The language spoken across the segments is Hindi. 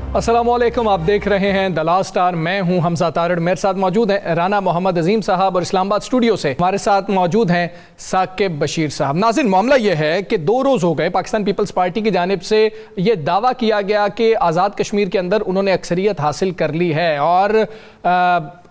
अस्सलामुअलैकुम, आप देख रहे हैं द लास्ट स्टार। मैं हूं हमजा तारड़। मेरे साथ मौजूद हैं राना मोहम्मद अजीम साहब और इस्लामाबाद स्टूडियो से हमारे साथ मौजूद हैं साकिब बशीर साहब। नाज़रीन, मामला यह है कि 2 रोज़ हो गए पाकिस्तान पीपल्स पार्टी की जानिब से ये दावा किया गया कि आज़ाद कश्मीर के अंदर उन्होंने अक्सरियत हासिल कर ली है और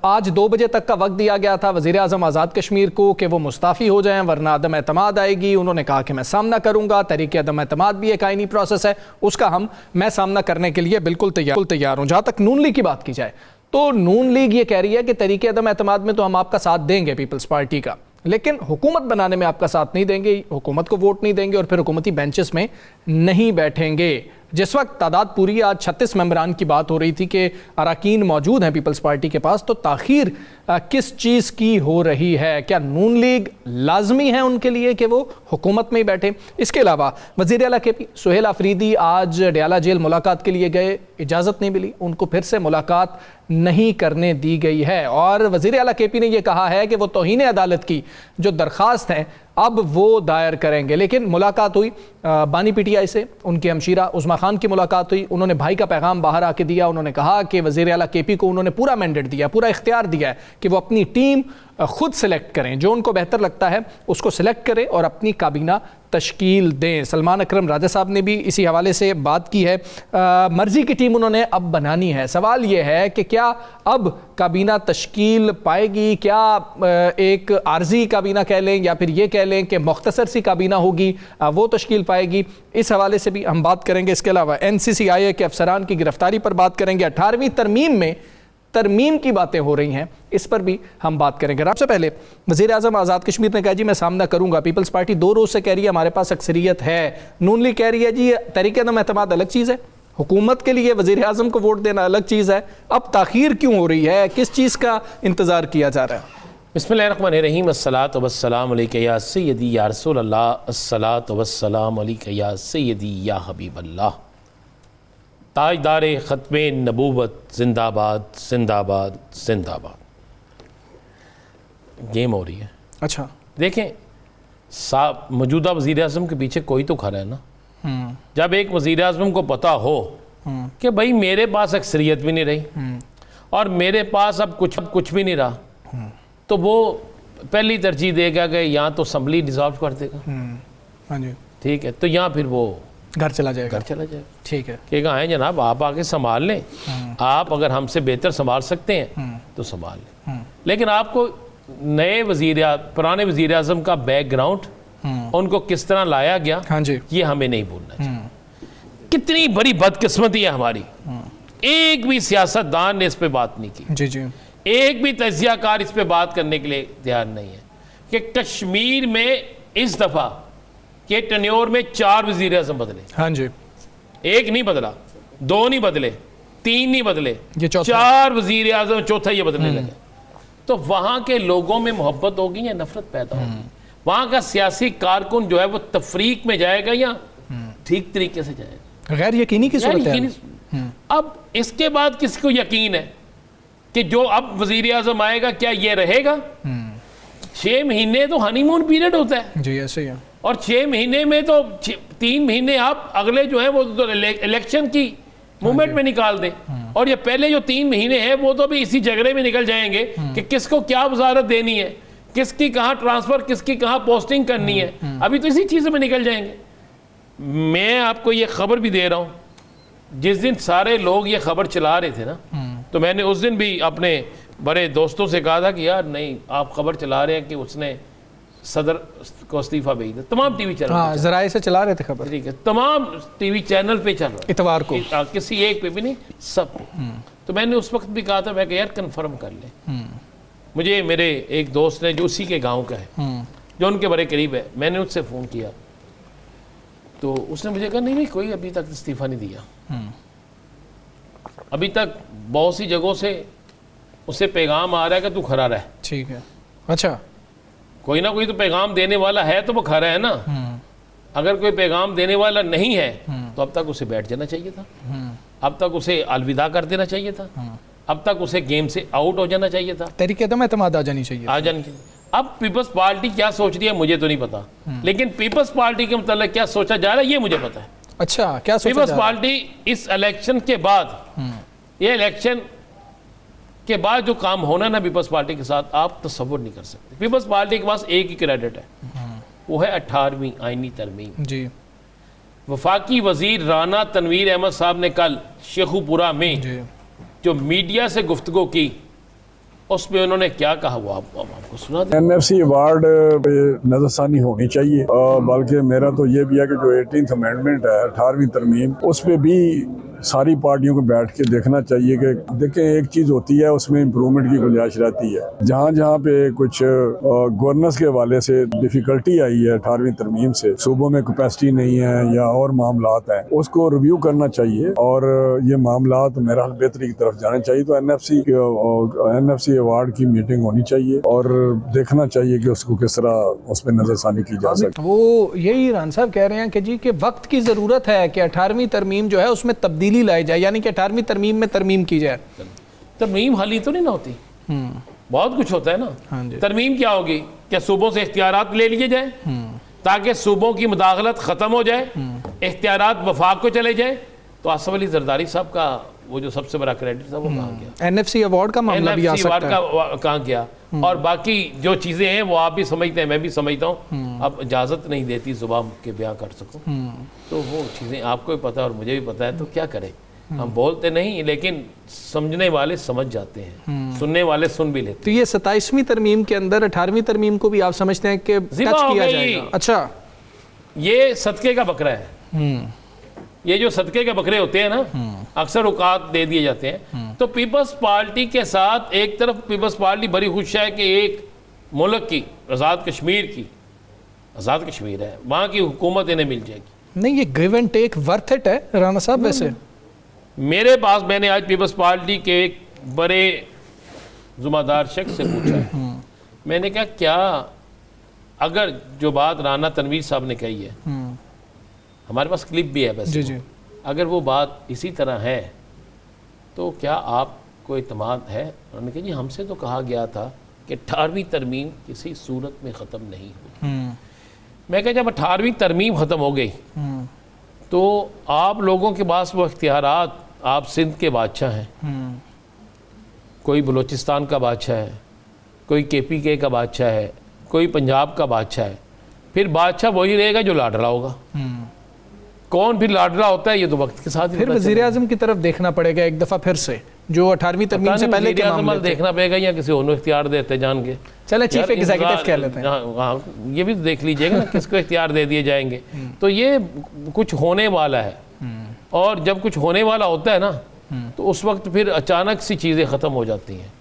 आज 2 बजे तक का वक्त दिया गया था वज़ीर आज़म आज़ाद कश्मीर को कि वो मुस्ताफ़ी हो जाएं वरना अदम एतमाद आएगी। उन्होंने कहा कि मैं सामना करूंगा, तरीके अदम एतमाद भी एक आईनी प्रोसेस है, उसका मैं सामना करने के लिए बिल्कुल तैयार हूँ। जहाँ तक नून लीग की बात की जाए तो नून लीग ये कह रही है कि तरीके अदम एतमाद में तो हम आपका साथ देंगे पीपल्स पार्टी का, लेकिन हुकूमत बनाने में आपका साथ नहीं देंगे, हुकूमत को वोट नहीं देंगे और फिर हुकूमती बेंचेस में नहीं बैठेंगे। जिस वक्त तादाद पूरी आज 36 मेंबरान की बात हो रही थी कि अरकान मौजूद हैं पीपल्स पार्टी के पास, तो ताख़ीर किस चीज़ की हो रही है? क्या नून लीग लाजमी है उनके लिए कि वो हुकूमत में ही बैठे? इसके अलावा वज़ीर आला के पी सुहेल आफरीदी आज डयाला जेल मुलाकात के लिए गए, इजाज़त नहीं मिली, उनको फिर से मुलाकात नहीं करने दी गई है और वज़ीर आला के पी ने यह कहा है कि वो तौहीन अदालत की जो दरख्वास्त है अब वो दायर करेंगे। लेकिन मुलाकात हुई बानी पीटीआई से, उनकी हमशीरा उस्मा खान की मुलाकात हुई, उन्होंने भाई का पैगाम बाहर आके दिया। उन्होंने कहा कि वज़ीर आला के पी को उन्होंने पूरा मैंडेट दिया, पूरा इख्तियार दिया है कि वो अपनी टीम खुद सेलेक्ट करें, जो उनको बेहतर लगता है उसको सेलेक्ट करें और अपनी काबीना तश्कील दें। सलमान अकरम राजा साहब ने भी इसी हवाले से बात की है। मर्जी की टीम उन्होंने अब बनानी है। सवाल यह है कि क्या अब काबीना तश्कील पाएगी? क्या एक आर्जी काबीना कह लें या फिर ये कह लें कि मुख्तसर सी काबीना होगी, वो तश्कील पाएगी? इस हवाले से भी हम बात करेंगे। इसके अलावा NCCIA के अफसरान की गिरफ्तारी पर बात करेंगे। 18वीं तरमीम में तरमीम की बातें हो रही हैं, इस पर भी हम बात करेंगे। सबसे पहले वज़ीर आज़म आज़ाद कश्मीर ने कहा जी मैं सामना करूंगा। पीपल्स पार्टी 2 रोज़ से कह रही है हमारे पास अक्सरियत है। नून लीग कह रही है जी तरीके अदम एतमाद अलग चीज़ है, हुकूमत के लिए वज़ीर आज़म को वोट देना अलग चीज़ है। अब ताख़ीर क्यों हो रही है? किस चीज़ का इंतज़ार किया जा रहा है? बिस्मिल्लाहिर्रहमानिर्रहीम, अस्सलातु वस्सलामु अलैका या सय्यदी या रसूल अल्लाह, अस्सलातु वस्सलामु अलैका या सय्यदी या हबीब अल्लाह। ताजदार ख़त्मे नबूवत जिंदाबाद जिंदाबाद जिंदाबाद। गेम हो रही है। अच्छा देखें, मौजूदा वज़ीर आज़म के पीछे कोई तो खड़ा है ना। जब एक वज़ीर आज़म को पता हो कि भाई मेरे पास अक्सरियत भी नहीं रही और मेरे पास अब कुछ भी नहीं रहा, तो वो पहली तरजीह देगा कि यहाँ तो असम्बली डिसॉल्व कर देगा। हाँ जी, ठीक है, तो यहाँ फिर वो घर चला जाएगा। ठीक है, कि आए जनाब आप आके संभाल लें, आप अगर हमसे बेहतर संभाल सकते हैं तो संभाल लें। लेकिन आपको नए पुराने वज़ीर आज़म का बैकग्राउंड, उनको किस तरह लाया गया, हाँ जी, ये हमें नहीं भूलना चाहिए। कितनी बड़ी बदकिस्मती है हमारी, एक भी सियासतदान ने इस पे बात नहीं की। जी जी, एक भी तजियाकार इस पे बात करने के लिए तैयार नहीं है कि कश्मीर में इस दफ़ा के टन्योर में 4 वज़ीर आज़म बदले। हाँ जी, एक नहीं बदला, 2 नहीं बदले, 3 नहीं बदले, ये 4 वज़ीर आज़म, चौथा ये बदलने लगे। तो वहाँ के लोगों में मोहब्बत होगी या नफरत पैदा होगी? वहाँ का सियासी कारकुन जो है वो तफरीक में जाएगा या ठीक तरीके से जाएगा? गैर यकीनी की सूरत है। अब इसके बाद किसको यकीन है कि जो अब वज़ीर आज़म आएगा क्या ये रहेगा? 6 महीने तो हनीमून पीरियड होता है जी, ऐसे ही है। और 6 महीने में तो 3 महीने आप अगले जो है वो तो इलेक्शन की मूवमेंट में निकाल दें, और ये पहले जो 3 महीने हैं वो तो भी इसी झगड़े में निकल जाएंगे कि किसको क्या वजारत देनी है, किसकी कहाँ ट्रांसफ़र, किसकी कहाँ पोस्टिंग करनी है। अभी तो इसी चीज़ में निकल जाएंगे। मैं आपको ये खबर भी दे रहा हूँ, जिस दिन सारे लोग ये खबर चला रहे थे ना, तो मैंने उस दिन भी अपने बड़े दोस्तों से कहा था कि यार नहीं, आप खबर चला रहे हैं कि उसने सदर को इस्तीफा भेज दिया। तमाम टीवी चैनल, हाँ, ज़राए से चला रहे थे खबर, ठीक है, तमाम टीवी चैनल पे चल रहा है इतवार को, किसी एक पे भी नहीं, सब पे। तो मैंने उस वक्त भी कहा था, मैं यार कन्फर्म कर ले। मुझे मेरे एक दोस्त ने जो उसी के गांव का है, जो उनके बड़े करीब है, मैंने उससे फ़ोन किया तो उसने मुझे कहा नहीं कोई अभी तक इस्तीफ़ा नहीं दिया। अभी तक बहुत सी जगहों से उससे पैगाम आ रहा है कि तू खड़ा रह। ठीक है, अच्छा, कोई ना कोई तो पैगाम देने वाला है तो वो खड़ा है ना। अगर कोई पैगाम देने वाला नहीं है तो अब तक उसे बैठ जाना चाहिए था, अब तक उसे अलविदा कर देना चाहिए था, अब तक उसे गेम से आउट हो जाना चाहिए था, तरीके अदम एतमाद आ जानी चाहिए। अब पीपल्स पार्टी क्या सोच रही है मुझे तो नहीं पता, लेकिन पीपल्स पार्टी के मतलब क्या सोचा जा रहा है ये मुझे पता है। अच्छा, क्या सोचा पीपल्स जा रहा है? पार्टी इस इलेक्शन के बाद, ये इलेक्शन के बाद जो काम होना ना पीपल्स पार्टी के साथ, आप तसव्वुर नहीं कर सकते। पीपल्स पार्टी के पास एक ही क्रेडिट है, वो है 18वीं आईनी तरमीम। जी वफाकी वजीर राना तनवीर अहमद साहब ने कल शेखुपुरा में जी जो मीडिया से गुफ्तगू की, उसमें उन्होंने क्या कहा वो आपको सुना दें। NFC अवार्ड पे नजरसानी होनी चाहिए, बल्कि मेरा तो ये भी है कि जो 18th अमेंडमेंट है, 18वीं तरमीम, उस पे भी सारी पार्टियों को बैठ के देखना चाहिए कि देखें, एक चीज़ होती है उसमें इम्प्रूवमेंट की गुंजाइश रहती है। जहाँ जहाँ पे कुछ गवर्नेंस के हवाले से डिफ़िकल्टी आई है 18वीं तरमीम से, सूबों में कैपेसिटी नहीं है या और मामलात हैं, उसको रिव्यू करना चाहिए और ये मामलात मेरा बेहतरी की तरफ जाने चाहिए। तो NFC अवार्ड की मीटिंग होनी चाहिए और देखना चाहिए कि उसको किस तरह उस पर नजरसानी की जा सके। वो यही ईरान साहब कह रहे हैं कि जी कि वक्त की ज़रूरत है कि 18वीं तरमीम जो है उसमें तब्दीली लाई जाए, यानी कि 18वीं तरमीम में तरमीम की जाए। तरमीम हाली तो नहीं ना होती, बहुत कुछ होता है ना। हाँ जी। तरमीम क्या होगी? क्या सूबों से इख्तियारात ले लिए जाए ताकि सूबों की मुदाखलत ख़त्म हो जाए, इख्तियारात वफाक को चले जाए? तो आसफ अली जरदारी साहब का वो जो सबसे बड़ा क्रेडिट था वो कहाँ गया? NFC अवार्ड का मामला भी आ NFC सकता अवार्ड है। का कहाँ गया? और बाकी जो चीज़ें हैं वो आप भी समझते हैं, मैं भी समझता हूँ। अब इजाज़त नहीं देती जुबान के बयां कर सकूँ, तो वो चीज़ें आपको भी पता है और मुझे भी पता है, तो क्या करें? हम बोलते नहीं, लेकिन समझने वाले समझ जाते हैं, सुनने वाले सुन भी लेते तो ये 27वीं तरमीम के अंदर 18वीं तरमीम को भी आप समझते हैं कि ज़िबा टच हो किया गई। जाएगा? अच्छा, हैं। ये सदके का बकरा है। ये जो सदके के बकरे होते हैं ना, अक्सर औकात दे दिए जाते हैं। तो पीपल्स पार्टी के साथ एक तरफ पीपल्स पार्टी बड़ी खुश है कि एक मुल्क की आज़ाद कश्मीर है, वहाँ की हुकूमत इन्हें मिल जाएगी। नहीं, ये give and take worth it है राना साहब। वैसे मेरे पास, मैंने आज पीपल्स पार्टी के एक बड़े जुम्मेदार शख्स से पूछा है, मैंने कहा क्या अगर जो बात राना तनवीर साहब ने कही है, हमारे पास क्लिप भी है वैसे, जी जी, अगर वो बात इसी तरह है तो क्या आपको इत्मीनान है? उन्होंने कहा जी हमसे तो कहा गया था कि 18वीं तरमीम किसी सूरत में ख़त्म नहीं होगी। मैं कहा जब 18वीं तरमीम ख़त्म हो गई तो आप लोगों के पास वो इख्तियारात, आप सिंध के बादशाह हैं, कोई बलूचिस्तान का बादशाह है, कोई KPK का बादशाह है, कोई पंजाब का बादशाह है, फिर बादशाह वही रहेगा जो लाडला होगा। कौन फिर लाडला होता है ये तो वक्त के साथ ही फिर वज़ीर आज़म की तरफ देखना पड़ेगा एक दफ़ा फिर से, जो 18वीं तरमीम से पहले के मामले थे। देखना पड़ेगा या किसी और इख्तियार देते जान के। चले चीफ एग्जीक्यूटिव कह लेते हैं। हाँ, ये भी देख लीजिएगा ना किसको इख्तियार दे दिए जाएंगे। तो ये कुछ होने वाला है, और जब कुछ होने वाला होता है ना तो उस वक्त फिर अचानक सी चीज़ें ख़त्म हो जाती हैं।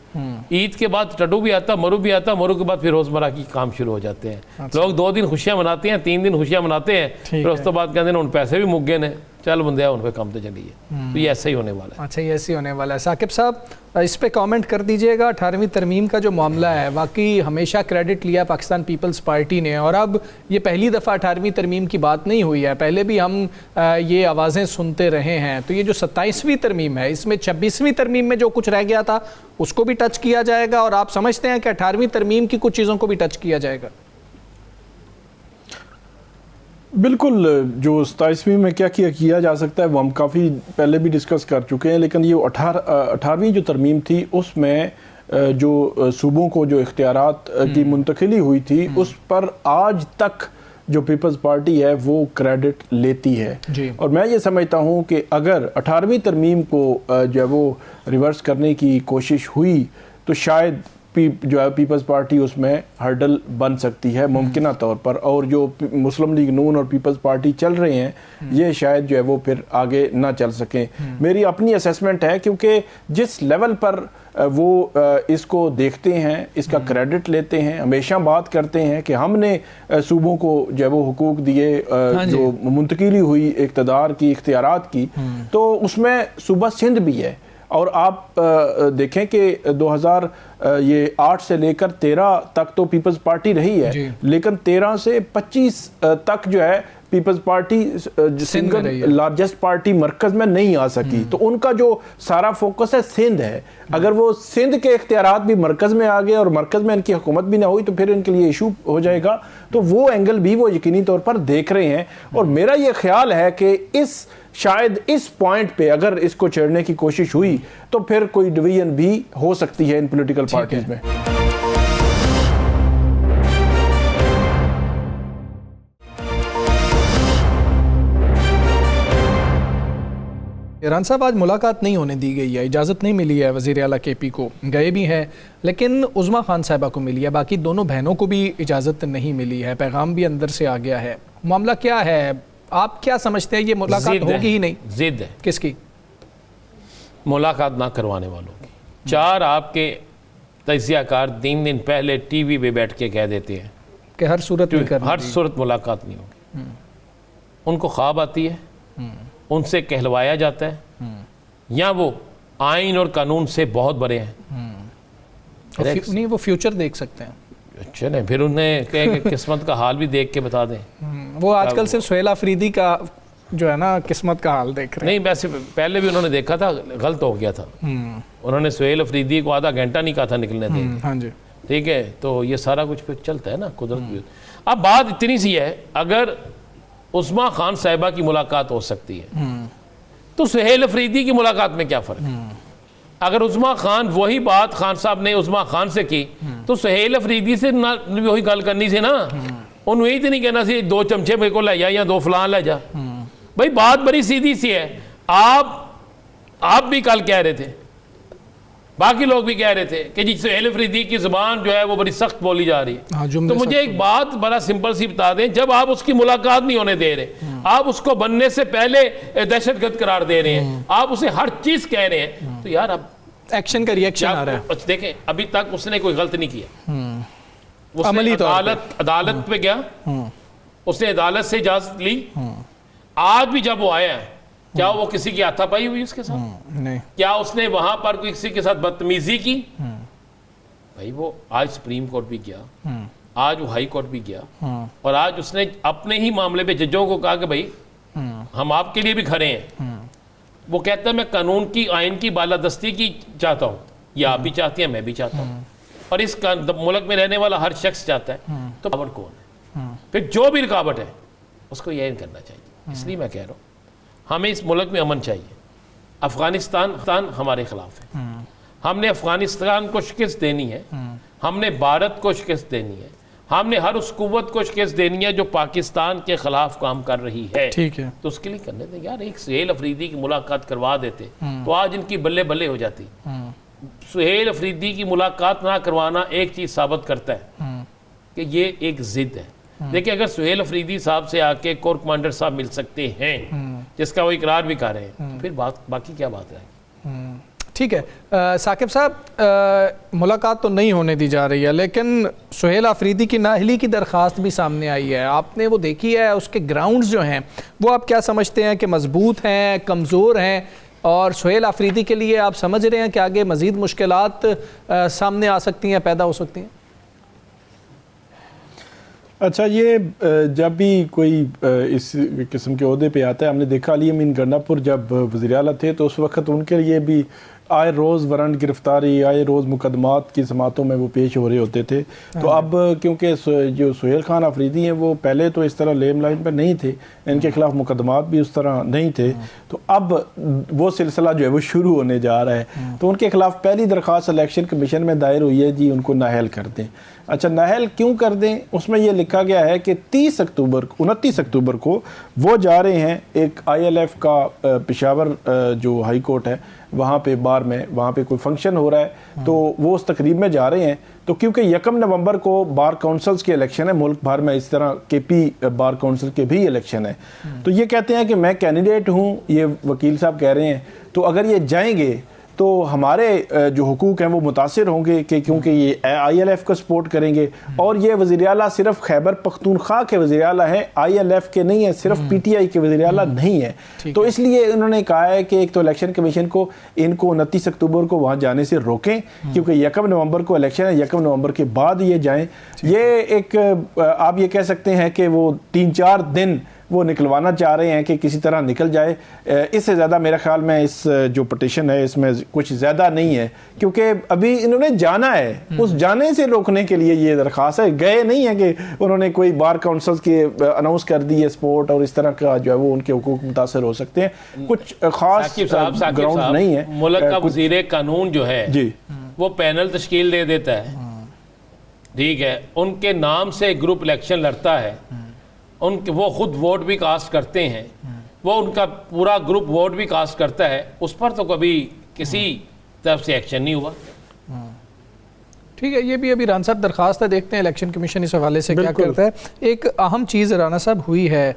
ईद के बाद टडू भी आता, मरु भी आता, मरु के बाद फिर रोज़मर्रा की काम शुरू हो जाते हैं। अच्छा। लोग 2 दिन खुशियाँ मनाते हैं, 3 दिन खुशियाँ मनाते हैं, फिर उस तो बाद कहते हैं उन पैसे भी मुक गए ने, चल बंदे उन पे काम तो चलिए। तो ये ऐसे ही होने वाला है। अच्छा, ये ऐसे ही होने वाला है। साकिब साहब इस पे कमेंट कर दीजिएगा। 18वीं तरमीम का जो मामला है, वाकई हमेशा क्रेडिट लिया पाकिस्तान पीपल्स पार्टी ने, और अब ये पहली दफ़ा 18वीं तरमीम की बात नहीं हुई है, पहले भी हम ये आवाज़ें सुनते रहे हैं। तो ये जो 27वीं तरमीम है, इसमें 26वीं तरमीम में जो कुछ रह गया था उसको भी टच किया जाएगा, और आप समझते हैं कि 18वीं तरमीम की कुछ चीज़ों को भी टच किया जाएगा? बिल्कुल, जो 27वीं में क्या किया जा सकता है वो हम काफ़ी पहले भी डिस्कस कर चुके हैं, लेकिन ये 18वीं जो तरमीम थी उसमें जो सूबों को जो इख्तियारात की मुंतकिली हुई थी उस पर आज तक जो पीपल्स पार्टी है वो क्रेडिट लेती है जी। और मैं ये समझता हूँ कि अगर 18वीं तरमीम को जो है वो रिवर्स करने की कोशिश हुई तो शायद जो है पीपल्स पार्टी उसमें हर्डल बन सकती है मुमकिना तौर पर, और जो मुस्लिम लीग नून और पीपल्स पार्टी चल रहे हैं ये शायद जो है वो फिर आगे ना चल सकें। मेरी अपनी असेसमेंट है, क्योंकि जिस लेवल पर वो इसको देखते हैं, इसका क्रेडिट लेते हैं, हमेशा बात करते हैं कि हमने सूबों को जो है वो हुकूक दिए, जो मुंतकिली हुई इक़्तिदार की, इख्तियारात की, तो उसमें सूबा सिंध भी है। और आप देखें कि 2008 से लेकर 13 तक तो पीपल्स पार्टी रही है, लेकिन 13 से 25 तक जो है peoples party single largest party मरकज में नहीं आ सकी, तो उनका जो सारा फोकस है सिंध है। अगर वो सिंध के इख्तियारात भी मरकज में आ गए और मरकज में इनकी हुकूमत भी ना हुई तो फिर इनके लिए इशू हो जाएगा। तो वो एंगल भी वो यकीनी तौर पर देख रहे हैं। और मेरा ये ख्याल है कि शायद इस पॉइंट पे अगर इसको छेड़ने की कोशिश हुई तो फिर कोई डिवीजन भी हो सकती है इन पॉलिटिकल पार्टीज में। ईरान साहब, आज मुलाकात नहीं होने दी गई है, इजाज़त नहीं मिली है वज़ीर आला KP को, गए भी हैं, लेकिन उज़्मा खान साहिबा को मिली है, बाकी दोनों बहनों को भी इजाज़त नहीं मिली है, पैगाम भी अंदर से आ गया है। मामला क्या है, आप क्या समझते हैं, ये मुलाकात होगी ही नहीं? जिद है किसकी? मुलाकात ना करवाने वालों की। 4 आपके तजियाकार 3 दिन पहले TV पे बैठ के कह देते हैं कि हर सूरत में हर सूरत मुलाकात नहीं होगी। उनको ख्वाब आती है, उनसे कहलवाया जाता है, या वो आइन और कानून से बहुत बड़े हैं। नहीं, वो फ्यूचर देख सकते हैं। अच्छा नहीं, फिर उन्हें कहें कि किस्मत का हाल भी देख के बता दें। वो आजकल सिर्फ सुहेल अफरीदी का जो है ना किस्मत का हाल देख रहे हैं। नहीं, वैसे पहले भी उन्होंने देखा था, गलत हो गया था। उन्होंने सुहेल अफरीदी को आधा घंटा नहीं कहा था निकलने दें। हाँ जी, ठीक है, तो ये सारा कुछ फिर चलता है ना, कुदरत भी। अब बात इतनी सी है, अगर उस्मा खान साहिबा की मुलाकात हो सकती है तो सुहेल अफरीदी की मुलाकात में क्या फ़र्क है? अगर उस्मा खान, वही बात खान साहब ने उस्मा खान से की तो सुहेल अफरीदी से ना वही गल करनी सी ना। उन्हें यही तो नहीं कहना सी 2 चमचे मेरे को ले जा या 2 फलान ले जा। भाई बात बड़ी सीधी सी है। आप भी कल कह रहे थे, बाकी लोग भी कह रहे थे कि जी सुहेल अफरीदी की ज़ुबान जो है वो बड़ी सख्त बोली जा रही है। हाँ, तो मुझे एक बात बड़ा सिंपल सी बता दें, जब आप उसकी मुलाकात नहीं होने दे रहे, आप उसको बनने से पहले दहशतगर्द करार दे रहे हैं, आप उसे हर चीज कह रहे हैं, तो यार अब एक्शन का रिएक्शन आ रहा है। देखें, अभी तक उसने कोई गलत नहीं किया। अमली उसने अदालत पे गया, उसने अदालत से इजाजत ली। आज भी जब वो आया है, क्या वो किसी की हाथापाई हुई उसके साथ? नहीं। क्या उसने वहां पर किसी के साथ बदतमीजी की? भाई वो आज सुप्रीम कोर्ट भी गया, आज वो हाई कोर्ट भी गया, और आज उसने अपने ही मामले पे जजों को कहा कि भाई हम आपके लिए भी खड़े हैं। वो कहता है मैं कानून की, आइन की बालादस्ती की चाहता हूँ, या आप भी चाहती हैं, मैं भी चाहता हूँ, और इस मुल्क में रहने वाला हर शख्स चाहता है। तो रुकावट कौन है? फिर जो भी रुकावट है उसको यह करना चाहिए। इसलिए मैं कह रहा हूँ, हमें इस मुल्क में अमन चाहिए। अफगानिस्तान हमारे खिलाफ है, हमने अफगानिस्तान को शिकस्त देनी है, हमने भारत को शिकस्त देनी है, हमने हर उस कुव्वत को शिकस्त देनी है जो पाकिस्तान के खिलाफ काम कर रही है। ठीक है, तो उसके लिए करने दें यार। एक सुहेल अफरीदी की मुलाकात करवा देते तो आज इनकी बल्ले बल्ले हो जाती। सुहेल अफरीदी की मुलाकात ना करवाना एक चीज साबित करता है कि ये एक जिद है। देखिए, अगर सुहेल अफरीदी साहब से आके कोर कमांडर साहब मिल सकते हैं, जिसका वो इकरार भी कर रहे हैं, तो फिर बाकी क्या बात रहेगी? ठीक है। साकिब साहब, मुलाकात तो नहीं होने दी जा रही है, लेकिन सुहेल अफरीदी की नाअहली की दरख्वास्त भी सामने आई है। आपने वो देखी है? उसके ग्राउंड्स जो हैं वो आप क्या समझते हैं कि मजबूत हैं, कमज़ोर हैं, और सुहेल अफरीदी के लिए आप समझ रहे हैं कि आगे मज़ीद मुश्किलात सामने आ सकती हैं, पैदा हो सकती हैं? अच्छा, ये जब भी कोई इस किस्म के ओहदे पे आता है, हमने देखा अली अमीन गन्नापुर जब वज़ीर आला थे तो उस वक्त उनके लिए भी आए रोज़ वारंट गिरफ्तारी, आए रोज़ मुकदमात की समातों में वो पेश हो रहे होते थे। तो अब क्योंकि जो सुहेल खान अफरीदी हैं वो पहले तो इस तरह लेम लाइन पर नहीं थे, इनके खिलाफ मुकदमात भी उस तरह नहीं थे, तो अब वो सिलसिला जो है वो शुरू होने जा रहा है। तो उनके खिलाफ पहली दरख्वास्त इलेक्शन कमीशन में दायर हुई है, जी उनको नाअहल कर दें। अच्छा, नाअहल क्यों कर दें? उसमें यह लिखा गया है कि 29 अक्टूबर को वो जा रहे हैं एक ILF का पेशावर जो हाई कोर्ट है वहाँ पे बार में, वहाँ पे कोई फंक्शन हो रहा है, तो वो उस तकरीब में जा रहे हैं। तो क्योंकि 1 नवंबर को बार काउंसिल्स के इलेक्शन है मुल्क भर में, इस तरह KP बार काउंसिल के भी इलेक्शन है, तो ये कहते हैं कि मैं कैंडिडेट हूँ, ये वकील साहब कह रहे हैं, तो अगर ये जाएंगे तो हमारे जो हुकूक हैं वो मुतासिर होंगे कि क्योंकि ये ILF को सपोर्ट करेंगे, और ये वज़ीर आला सिर्फ खैबर पख्तूनख्वा के वज़ीर आला है, ILF के नहीं है, सिर्फ PTI के वज़ीर आला नहीं है। तो इसलिए उन्होंने कहा है कि एक तो इलेक्शन कमीशन को इनको 29 अक्टूबर को वहाँ जाने से रोकें, क्योंकि 1 नवंबर को इलेक्शन है, 1 नवंबर के बाद ये जाएँ। ये एक आप ये कह सकते हैं कि वो 3-4 दिन वो निकलवाना चाह रहे हैं कि किसी तरह निकल जाए। इससे ज़्यादा मेरे ख्याल में इस जो पटिशन है इसमें कुछ ज़्यादा नहीं है, क्योंकि अभी इन्होंने जाना है, उस जाने से रोकने के लिए ये दरख्वास्त है। गए नहीं है कि उन्होंने कोई बार काउंसिल्स के अनाउंस कर दी है स्पोर्ट और इस तरह का जो है वो उनके हुकूक मुतासर हो सकते हैं। कुछ खास ग्राउंड नहीं है। मुल्क का वज़ीर कानून जो है जी वो पैनल तश्कील दे देता है, ठीक है, उनके नाम से ग्रुप इलेक्शन लड़ता है, उनके वो खुद वोट भी कास्ट करते हैं, वो उनका पूरा ग्रुप वोट भी कास्ट करता है, उस पर तो कभी किसी तरफ से एक्शन नहीं हुआ। ठीक है, ये भी अभी राना साहब दरख्वास्त है, देखते हैं इलेक्शन कमीशन इस हवाले से क्या करता है। एक अहम चीज़ राना साहब हुई है,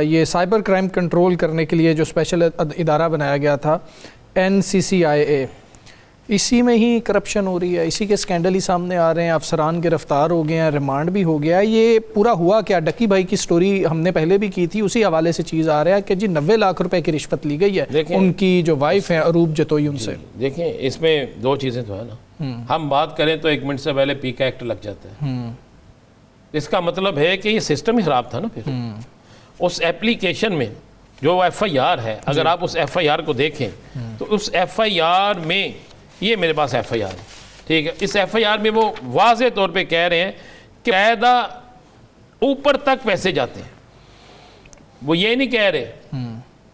ये साइबर क्राइम कंट्रोल करने के लिए जो स्पेशल इदारा बनाया गया था NCCIA, इसी में ही करप्शन हो रही है, इसी के स्कैंडल ही सामने आ रहे हैं, अफसरान गिरफ्तार हो गए हैं, रिमांड भी हो गया है। ये पूरा हुआ क्या? डक्की भाई की स्टोरी हमने पहले भी की थी, उसी हवाले से चीज़ आ रहा है कि जी 90 लाख रुपए की रिश्वत ली गई है उनकी जो वाइफ है अरूप जतोई उनसे। देखें, इसमें दो चीज़ें तो है ना, हम बात करें तो 1 मिनट से पहले पीका एक्ट लग जाता है। इसका मतलब है कि ये सिस्टम ही खराब था ना। फिर उस एप्लीकेशन में जो FIR है, अगर आप उस FIR को देखें तो उस FIR में, ये मेरे पास FIR है, ठीक है, इस FIR में वो वाज़े तौर पे कह रहे हैं कि कायदा ऊपर तक पैसे जाते हैं। वो ये नहीं कह रहे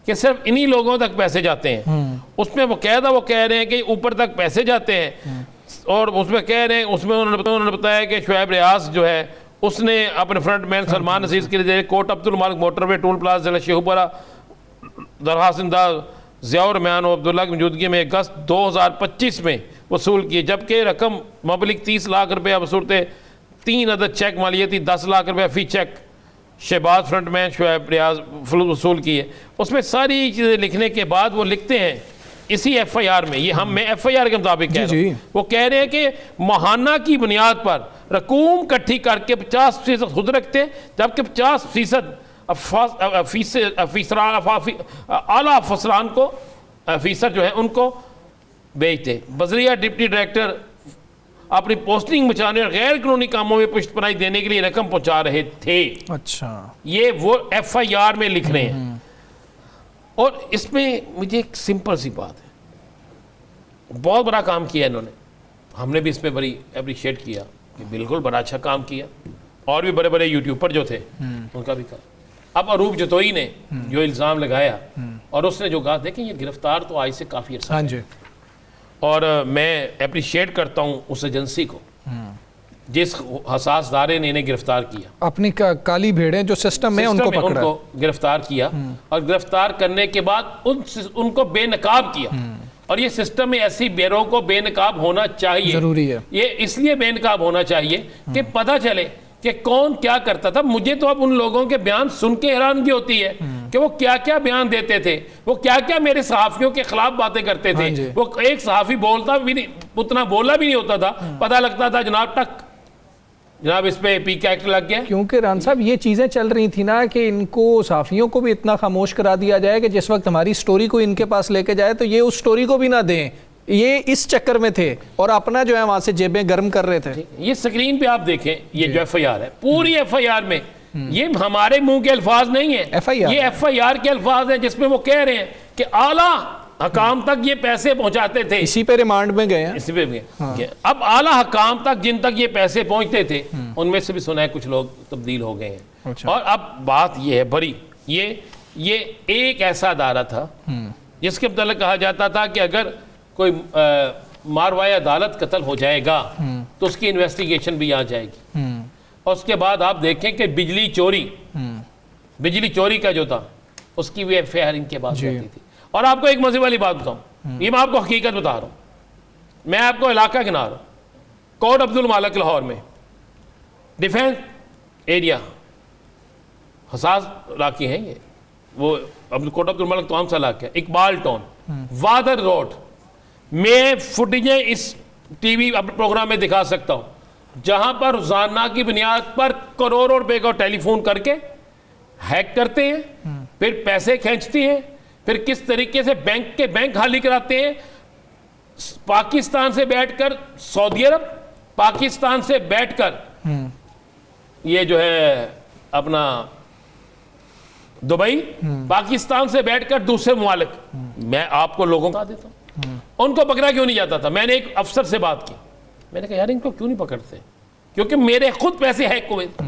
कि सिर्फ इन्हीं लोगों तक पैसे जाते हैं, उसमें वो कायदा वो कह रहे हैं कि ऊपर तक पैसे जाते हैं। और उसमें कह रहे हैं, उसमें उन्होंने बताया कि शुएब रियाज जो है उसने अपने फ्रंटमैन सलमान अजीज के लिए कोट अब्दुल मालिक मोटरवे टोल प्लाजा जिला शेखुपुरा दरखास्त ज़ियाउर रहमान और अब्दुल्ला की मौजूदगी में अगस्त 2025 में वसूल किए, जबकि रकम मबलिक 30 लाख रुपया वसूलते 3 अदद चेक मालियती 10 लाख रुपया फ़ी चेक शहबाज फ्रंटमैन शुएब रियाज वसूल किए। उसमें सारी चीज़ें लिखने के बाद वो लिखते हैं इसी FIR में, ये मैं FIR के मुताबिक कह रहा हूं, वो कह रहे हैं कि माहाना की बुनियाद पर रकूम इकट्ठी करके 50% खुद रखते, जबकि 50% आला अफसरान को फीसद जो है उनको बेचते। बजरिया डिप्टी डायरेक्टर अपनी पोस्टिंग बचाने और गैर कानूनी कामों में पुष्टपनाही देने के लिए रकम पहुंचा रहे थे। अच्छा, ये वो FIR में लिख रहे हैं। और इसमें मुझे एक सिंपल सी बात है, बहुत बड़ा काम किया इन्होंने, हमने भी इस पर बड़ी अप्रिशिएट किया कि बिल्कुल बड़ा अच्छा काम किया, और भी बड़े बड़े यूट्यूबर जो थे उनका भी काम। अब अरूप जतोई ने जो इल्ज़ाम लगाया और उसने जो कहा, देखें ये गिरफ्तार तो आज से काफ़ी अर्सा है, और मैं अप्रिशिएट करता हूँ उस एजेंसी को जिस हसास दारे ने इन्हें गिरफ्तार किया, अपनी काली भेड़ें जो सिस्टम में उनको पकड़ा, उनको गिरफ्तार किया और गिरफ्तार करने के बाद उनको बेनकाब किया। और ये सिस्टम में ऐसी बेरों को बेनकाब होना चाहिए, जरूरी है। ये इसलिए बेनकाब होना चाहिए कि पता चले कि कौन क्या करता था। मुझे तो अब उन लोगों के बयान सुन के हैरानगी होती है कि वो क्या क्या बयान देते थे, वो क्या क्या मेरे सहाफियों के खिलाफ बातें करते थे। वो एक सहाफी बोलता भी नहीं, उतना बोला भी नहीं होता था, पता लगता था जनाब इस पे पीका एक्ट लग गया। क्योंकि रान साहब ये चीज़ें चल रही थी ना कि इनको सहाफियों को भी इतना खामोश करा दिया जाए कि जिस वक्त हमारी स्टोरी को इनके पास लेके जाए तो ये उस स्टोरी को भी ना दें। ये इस चक्कर में थे और अपना जो है वहां से जेबें गर्म कर रहे थे। ये स्क्रीन पे आप देखें, ये जो FIR है, पूरी FIR में ये हमारे मुंह के अल्फाज नहीं है, ये FIR के अल्फाज हैं जिसमें वो कह रहे हैं कि आला हकाम तक ये पैसे पहुंचाते थे। इसी पे रिमांड में गए हैं, इसी पे भी। अब आला हकाम तक जिन तक ये पैसे पहुंचते थे उनमें से भी सुना है कुछ लोग तब्दील हो गए हैं। और अब बात ये है बड़ी, ये एक ऐसा अदारा था जिसके मतलब कहा जाता था कि अगर कोई मारवाए अदालत कत्ल हो जाएगा तो उसकी इन्वेस्टिगेशन भी आ जाएगी। और उसके बाद आप देखें कि बिजली चोरी का जो था उसकी भी FIR इनके बाद जाती थी। और आपको एक मजे वाली बात बताऊं, ये मैं आपको हकीकत बता रहा हूं, मैं आपको इलाका गिना रहा हूं, कोट अब्दुल मालिक लाहौर में डिफेंस एरिया हसास इलाके हैं ये, वो कोट अब्दुल मालिक कौन सा इलाका है, इकबाल टाउन, वादर रोड में फुटेजें इस TV प्रोग्राम में दिखा सकता हूं, जहां पर रोजाना की बुनियाद पर करोड़ों रुपए का टेलीफोन करके हैक करते हैं, फिर पैसे खींचते हैं, फिर किस तरीके से बैंक खाली कराते हैं, पाकिस्तान से बैठकर सऊदी अरब, पाकिस्तान से बैठकर ये जो है अपना दुबई, पाकिस्तान से बैठकर दूसरे मुमालिक, मैं आपको लोगों का देता हूँ, उनको पकड़ा क्यों नहीं जाता था? मैंने एक अफसर से बात की, मैंने कहा यार इनको क्यों नहीं पकड़ते? क्योंकि मेरे खुद पैसे हैक हुए थे।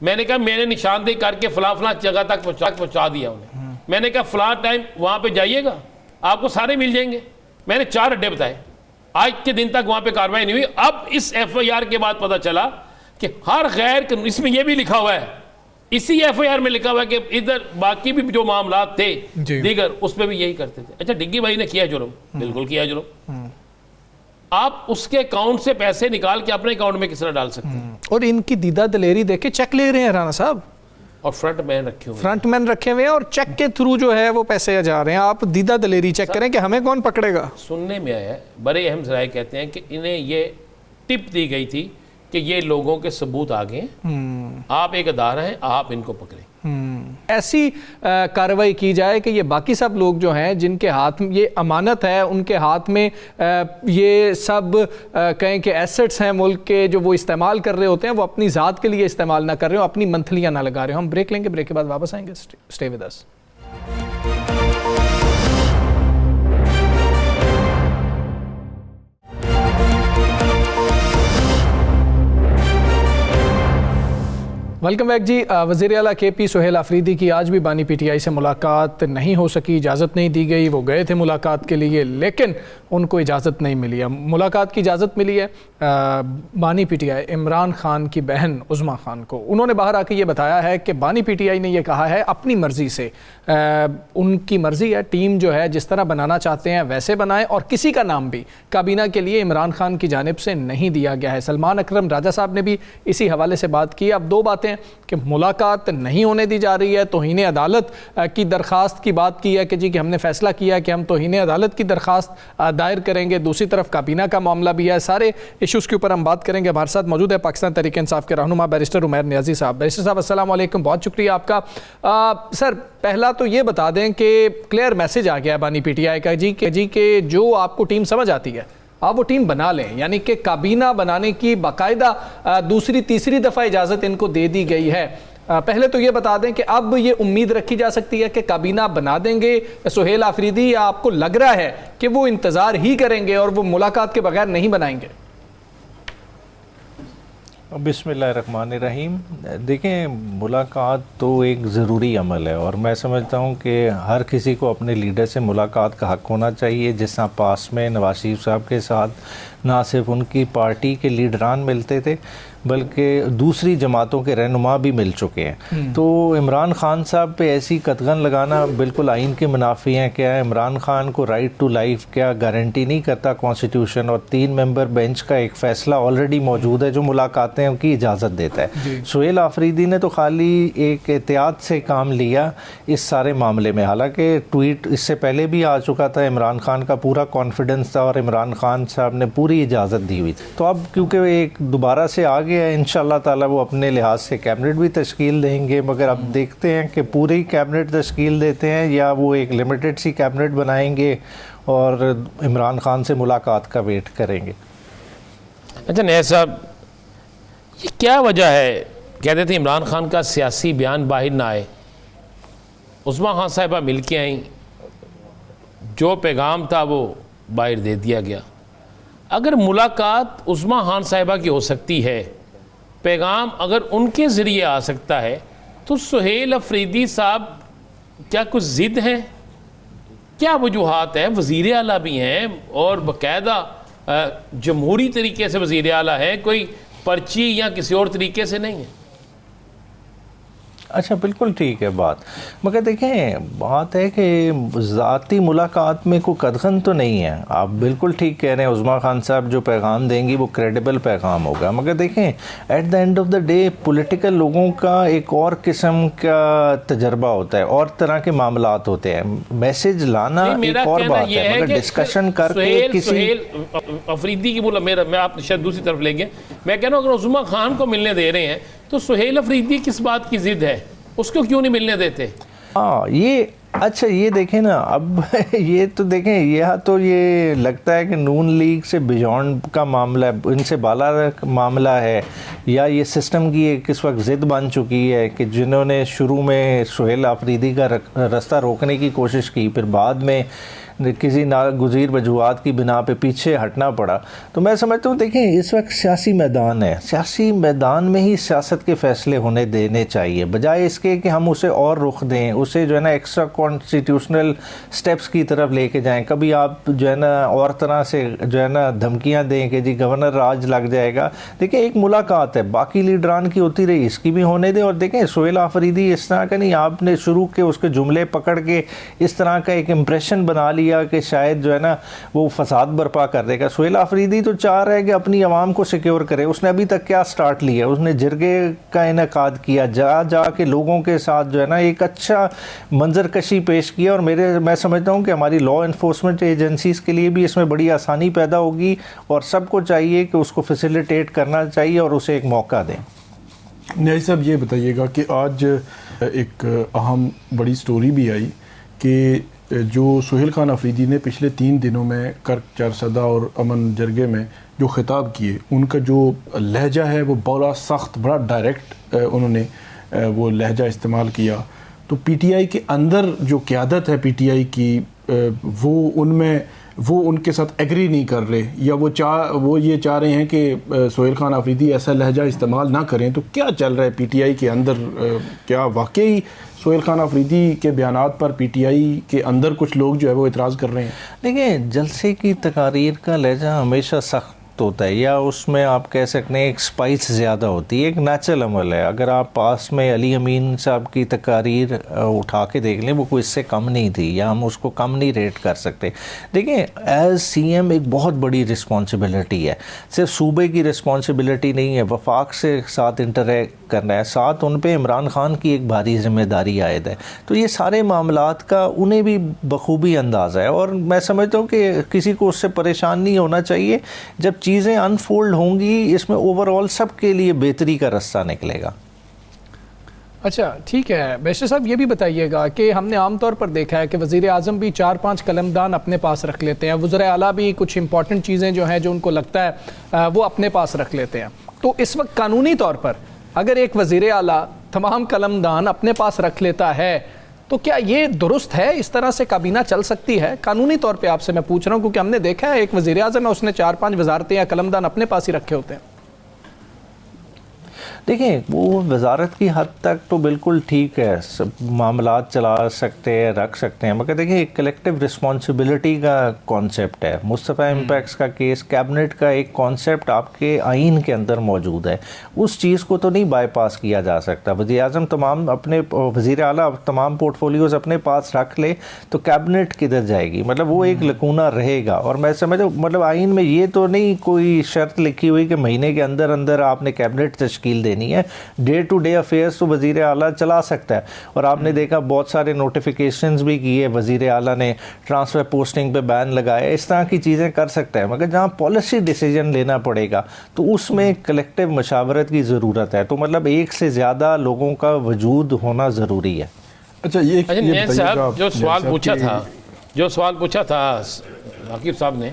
मैंने कहा मैंने निशानदेही करके फला जगह तक पहुंचा दिया उन्हें। मैंने कहा फला टाइम वहां पे जाइएगा, आपको सारे मिल जाएंगे। मैंने 4 अड्डे बताए, आज के दिन तक वहां पे कार्रवाई नहीं हुई। अब इस FIR के बाद पता चला कि हर गैर, इसमें यह भी लिखा हुआ है, इसी FIR में लिखा हुआ है कि इधर बाकी भी जो मामला थे दीगर, उस पर भी यही करते थे। अच्छा, डिग्गी भाई ने किया जुर्म, बिल्कुल किया जुर्म। आप उसके अकाउंट से पैसे निकाल के अपने अकाउंट में किस तरह डाल सकते हैं? और इनकी दीदा दलेरी देखे चेक ले रहे हैं राणा साहब, और फ्रंट मैन रखे हुए, फ्रंट मैन रखे हुए हैं और चेक के थ्रू जो है वो पैसे जा रहे हैं। आप दीदा दलेरी चेक करें कि हमें कौन पकड़ेगा। सुनने में आया है, बड़े अहम जराए कहते हैं कि इन्हें ये टिप दी गई थी कि ये लोगों के सबूत आ गए, आप एक अदारा हैं, आप इनको पकड़ें। ऐसी कार्रवाई की जाए कि ये बाकी सब लोग जो हैं जिनके हाथ में ये अमानत है, उनके हाथ में ये सब कहें कि एसेट्स हैं मुल्क के, जो वो इस्तेमाल कर रहे होते हैं, वो अपनी ज़ात के लिए इस्तेमाल ना कर रहे हो, अपनी मंथलियाँ ना लगा रहे हो। हम ब्रेक लेंगे, ब्रेक के बाद वापस आएंगे। Stay with us. Welcome back ji. वज़ीर आला KP सुहेल आफरीदी की आज भी बानी PTI से मुलाकात नहीं हो सकी, इजाज़त नहीं दी गई। वो गए थे मुलाकात के लिए लेकिन उनको इजाज़त नहीं मिली है। मुलाकात की इजाज़त मिली है बानी PTI इमरान खान की बहन उज़्मा खान को। उन्होंने बाहर आके ये बताया है कि बानी PTI ने ये कहा है अपनी मर्ज़ी से, उनकी मर्ज़ी है, टीम जो है जिस तरह बनाना चाहते हैं वैसे बनाएं, और किसी का नाम भी काबीना के लिए इमरान खान की जानिब से नहीं दिया गया है। सलमान अकरम राजा साहब ने भी इसी हवाले से बात की। अब 2 बातें कि मुलाकात नहीं होने दी जा रही है, तौहीन अदालत की दरख्वास्त की बात की है कि जी कि हमने फैसला किया कि हम तौहीन अदालत की दरख्वास्त दायर करेंगे। दूसरी तरफ काबीना का मामला भी है। सारे इशूज़ के ऊपर हम बात करेंगे। हमारे साथ मौजूद है पाकिस्तान तहरीक इंसाफ के रहनुमा बैरिस्टर उमैर नियाज़ी साहब। बैरिस्टर साहब अस्सलाम वालेकुम, बहुत शुक्रिया आपका। सर, पहला तो ये बता दें कि क्लियर मैसेज आ गया है बानी PTI का जी के जो आपको टीम समझ आती है आप वो टीम बना लें, यानी कि काबीना बनाने की बाकायदा दूसरी तीसरी दफ़ा इजाज़त इनको दे दी गई है। पहले तो ये बता दें कि अब ये उम्मीद रखी जा सकती है कि काबीना बना देंगे सुहेल आफरीदी, या आपको लग रहा है कि वो इंतज़ार ही करेंगे और वो मुलाकात के बगैर नहीं बनाएंगे? बिस्मिल्लाहिर्रहमानिर्रहीम। देखें, मुलाकात तो एक ज़रूरी अमल है और मैं समझता हूँ कि हर किसी को अपने लीडर से मुलाकात का हक़ होना चाहिए। जिस तरह पास में नवाज शरीफ साहब के साथ ना सिर्फ उनकी पार्टी के लीडरान मिलते थे बल्कि दूसरी जमातों के रहनुमा भी मिल चुके हैं। तो इमरान खान साहब पे ऐसी कतगन लगाना बिल्कुल आइन के मुनाफी हैं। क्या इमरान खान को राइट टू लाइफ क्या गारंटी नहीं करता कॉन्स्टिट्यूशन, और 3 मेंबर बेंच का एक फ़ैसला ऑलरेडी मौजूद है जो मुलाकातें की इजाज़त देता है। सुहेल आफरीदी ने तो खाली एक एहतियात से काम लिया इस सारे मामले में। हालांकि ट्वीट इससे पहले भी आ चुका था, इमरान खान का पूरा कॉन्फिडेंस था और इमरान खान साहब ने पूरी इजाज़त दी हुई थी। तो अब क्योंकि एक दोबारा से आ गया है, इंशाल्लाह ताला वो अपने लिहाज से कैबिनेट भी तश्कील देंगे, मगर अब देखते हैं कि पूरी कैबिनेट तश्कील देते हैं या वो एक लिमिटेड सी कैबिनेट बनाएंगे और इमरान खान से मुलाकात का वेट करेंगे। अच्छा नैयर साहब, ये क्या वजह है, कहते थे इमरान खान का सियासी बयान बाहर ना आए, उस्मा खान साहिबा मिल के आई, जो पैगाम था वो बाहर दे दिया गया। अगर मुलाकात उस्मा खान साहिबा की हो सकती है, पैगाम अगर उनके ज़रिए आ सकता है, तो सुहेल अफरीदी साहब क्या कुछ ज़िद है, क्या वजूहात है? वज़ीर आला भी हैं और बाकायदा जमहूरी तरीके से वज़ीर आला है, कोई पर्ची या किसी और तरीके से नहीं है। अच्छा, बिल्कुल ठीक है बात, मगर देखें बात है कि ज़ाती मुलाकात में कोई कदगन तो नहीं है। आप बिल्कुल ठीक कह रहे हैं, उज़्मा खान साहब जो पैगाम देंगी वो क्रेडिबल पैगाम होगा, मगर देखें at the end of the day political लोगों का एक और किस्म का तजर्बा होता है, और तरह के मामलात होते हैं। मैसेज लाना एक और बात है, मगर डिस्कशन करके किसी अफरीदी की बोला मैं आप शायद दूसरी तरफ लेंगे, मैं कह रहा हूँ अगर उज़्मा खान को मिलने दे रहे हैं तो सुहेल अफरीदी किस बात की ज़िद है, उसको क्यों नहीं मिलने देते? हाँ, ये अच्छा ये देखें ना, अब ये तो देखें, यह तो ये लगता है कि नून लीग से बियॉन्ड का मामला है, इनसे बाला मामला है, या ये सिस्टम की एक इस वक्त ज़िद बन चुकी है कि जिन्होंने शुरू में सुहेल आफरीदी का रास्ता रोकने की कोशिश की, फिर बाद में किसी नागुज़ीर वजूहात की बिना पे पीछे हटना पड़ा। तो मैं समझता हूँ देखें, इस वक्त सियासी मैदान है, सियासी मैदान में ही सियासत के फ़ैसले होने देने चाहिए, बजाय इसके कि हम उसे और रुख दें, उसे जो है ना एक्स्ट्रा कॉन्स्टिट्यूशनल स्टेप्स की तरफ लेके जाएं। कभी आप जो है ना और तरह से जो है ना धमकियाँ दें कि जी गवर्नर राज लग जाएगा। देखिए एक मुलाकात है, बाकी लीडरान की होती रही, इसकी भी होने दें। और देखें सुहेल आफरीदी इस तरह का नहीं, आपने शुरू के उसके जुमले पकड़ के इस तरह का एक इम्प्रेशन बना लिया कि शायद जो है ना वो फसाद बर्पा कर देगा। सुहेल आफरीदी तो चाह रहा है कि अपनी आवाम को सिक्योर करे। उसने अभी तक क्या स्टार्ट लिया, उसने जिरगे का इनेकाद किया, जा के लोगों के साथ जो है ना एक अच्छा मंजर कशी पेश किया। और मैं समझता हूँ कि हमारी लॉ इन्फोर्समेंट एजेंसीज़ के लिए भी इसमें बड़ी आसानी पैदा होगी, और सबको चाहिए कि उसको फैसिलिटेट करना चाहिए और उसे एक मौका दें। न्याजी साहब ये बताइएगा कि आज एक अहम बड़ी स्टोरी भी आई कि जो सुहेल खान अफरीदी ने पिछले 3 दिनों में कर्क चारसदा और अमन जरगे में जो खिताब किए, उनका जो लहजा है वो बड़ा सख्त, बड़ा डायरेक्ट उन्होंने वो लहजा इस्तेमाल किया। तो पीटीआई के अंदर जो क़यादत है पीटीआई की, वो उनके साथ एग्री नहीं कर रहे, या वो ये चाह रहे हैं कि सुहेल खान अफरीदी ऐसा लहजा इस्तेमाल ना करें। तो क्या चल रहा है पीटीआई के अंदर? क्या वाकई सुहेल खान अफरीदी के बयानात पर पीटीआई के अंदर कुछ लोग जो है वो इतराज़ कर रहे हैं? देखिए जलसे की तकारीर का लहजा हमेशा सख्त होता है, या उसमें आप कह सकते हैं एक स्पाइस ज़्यादा होती है, एक नेचुरल अमल है। अगर आप पास में अली अमीन साहब की तकारीर उठा के देख लें, वो कोई इससे कम नहीं थी, या हम उसको कम नहीं रेट कर सकते। देखिए एज सीएम एक बहुत बड़ी रिस्पॉन्सिबिलिटी है, सिर्फ सूबे की रिस्पॉन्सिबिलिटी नहीं है, वफाक से साथ इंटरेक्ट करना है, साथ उन पे इमरान खान की एक भारी जिम्मेदारी आयद है। तो ये सारे मामलात का उन्हें भी बखूबी अंदाज़ा है, और मैं समझता हूँ कि किसी को उससे परेशान नहीं होना चाहिए। जब चीज़ें अनफोल्ड होंगी, इसमें ओवरऑल सबके लिए बेहतरी का रास्ता निकलेगा। अच्छा ठीक है बेशर साहब, ये भी बताइएगा कि हमने आमतौर पर देखा है कि वज़ीर आज़म भी 4-5 कलमदान अपने पास रख लेते हैं, वज़ीर आला भी कुछ इंपॉर्टेंट चीज़ें जो हैं जो उनको लगता है वो अपने पास रख लेते हैं। तो इस वक्त कानूनी तौर पर अगर एक वज़ीर आला तमाम कलमदान अपने पास रख लेता है, तो क्या ये दुरुस्त है? इस तरह से काबीना चल सकती है? कानूनी तौर पे आपसे मैं पूछ रहा हूँ, क्योंकि हमने देखा है एक वज़ीर आज़म है, उसने 4-5 वजारतें या कलमदान अपने पास ही रखे होते हैं। देखिए वो वजारत की हद तक तो बिल्कुल ठीक है, सब मामलात चला सकते हैं, रख सकते हैं, मगर देखिए एक कलेक्टिव रिस्पॉन्सिबिलिटी का कॉन्सेप्ट है। मुस्तफ़ा इम्पैक्ट्स का केस, कैबिनेट का एक कॉन्सेप्ट आपके आइन के अंदर मौजूद है, उस चीज़ को तो नहीं बाईपास किया जा सकता। वज़ीर आज़म तमाम अपने, वज़ीर आला तमाम पोर्टफोलियोज़ अपने पास रख ले तो कैबिनेट किधर जाएगी? मतलब वो एक लकूना रहेगा। और मैं समझो मतलब आइन में ये तो नहीं कोई शर्त लिखी हुई कि महीने के अंदर अंदर आपने कैबिनेट तश्कील देनी है। डे टू डे अफेयर्स तो वज़ीर आला चला सकता है, और आपने देखा बहुत सारे नोटिफिकेशंस भी किए वज़ीर आला ने, ट्रांसफ़र पोस्टिंग पे बैन लगाया, इस तरह की चीज़ें कर सकता है। मगर जहाँ पॉलिसी डिसीजन लेना पड़ेगा तो उसमें कलेक्टिव मशावरत की ज़रूरत है। तो मतलब एक से ज़्यादा लोगों का वजूद होना ज़रूरी है। अच्छा ये साहब जो सवाल पूछा था आकिब साहब ने,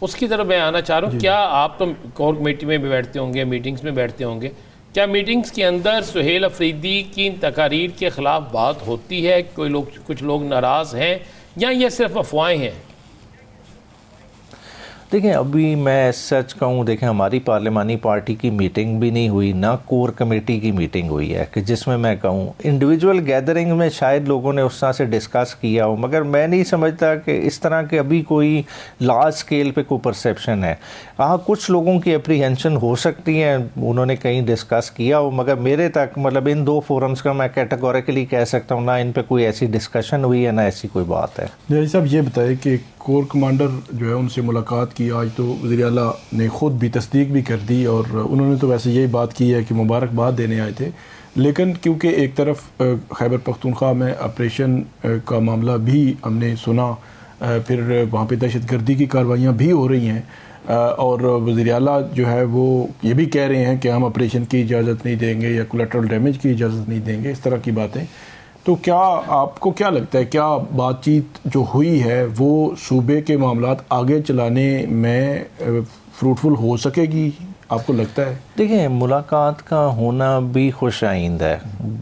उसकी तरफ मैं आना चाह रहा हूँ। क्या आप तो कोर कमेटी में भी बैठते होंगे, मीटिंग्स में बैठते होंगे, क्या मीटिंग्स के अंदर सुहेल अफरीदी की तकारीर के ख़िलाफ़ बात होती है? कुछ लोग नाराज़ हैं, या ये सिर्फ अफवाहें हैं? देखें अभी मैं सच कहूँ, देखें हमारी पार्लिमानी पार्टी की मीटिंग भी नहीं हुई, ना कोर कमेटी की मीटिंग हुई है कि जिसमें मैं कहूँ इंडिविजुअल गैदरिंग में शायद लोगों ने उस तरह से डिस्कस किया हो, मगर मैं नहीं समझता कि इस तरह के अभी कोई लार्ज स्केल पे कोई परसेप्शन है। हाँ कुछ लोगों की अप्रीहेंशन हो सकती है, उन्होंने कहीं डिस्कस किया हो, मगर मेरे तक मतलब इन दो फोरम्स का मैं कैटेगोरिकली कह सकता हूँ ना इन पर कोई ऐसी डिस्कशन हुई है, ना ऐसी कोई बात है। न्याजी साहब ये बताएं कि कोर कमांडर जो है उनसे मुलाकात की आज, तो वज़ीर आला ने ख़ुद भी तस्दीक भी कर दी, और उन्होंने तो वैसे यही बात की है कि मुबारकबाद देने आए थे। लेकिन क्योंकि एक तरफ खैबर पख्तूनख्वा में ऑपरेशन का मामला भी हमने सुना, फिर वहाँ पे दहशतगर्दी की कार्रवाइयाँ भी हो रही हैं, और वज़ीर आला जो है वो ये भी कह रहे हैं कि हम ऑपरेशन की इजाज़त नहीं देंगे या कोलैटरल डैमेज की इजाज़त नहीं देंगे, इस तरह की बातें। तो क्या आपको क्या लगता है, क्या बातचीत जो हुई है वो सूबे के मामलात आगे चलाने में फ्रूटफुल हो सकेगी, आपको लगता है? देखिए, मुलाकात का होना भी खुश आइंद है।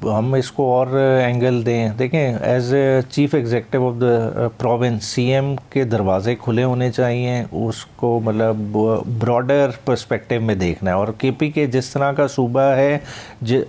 हम इसको और एंगल दें, देखें as a chief executive of the province CM के दरवाजे खुले होने चाहिए, उसको मतलब ब्रॉडर पर्सपेक्टिव में देखना है। और केपी के जिस तरह का सूबा है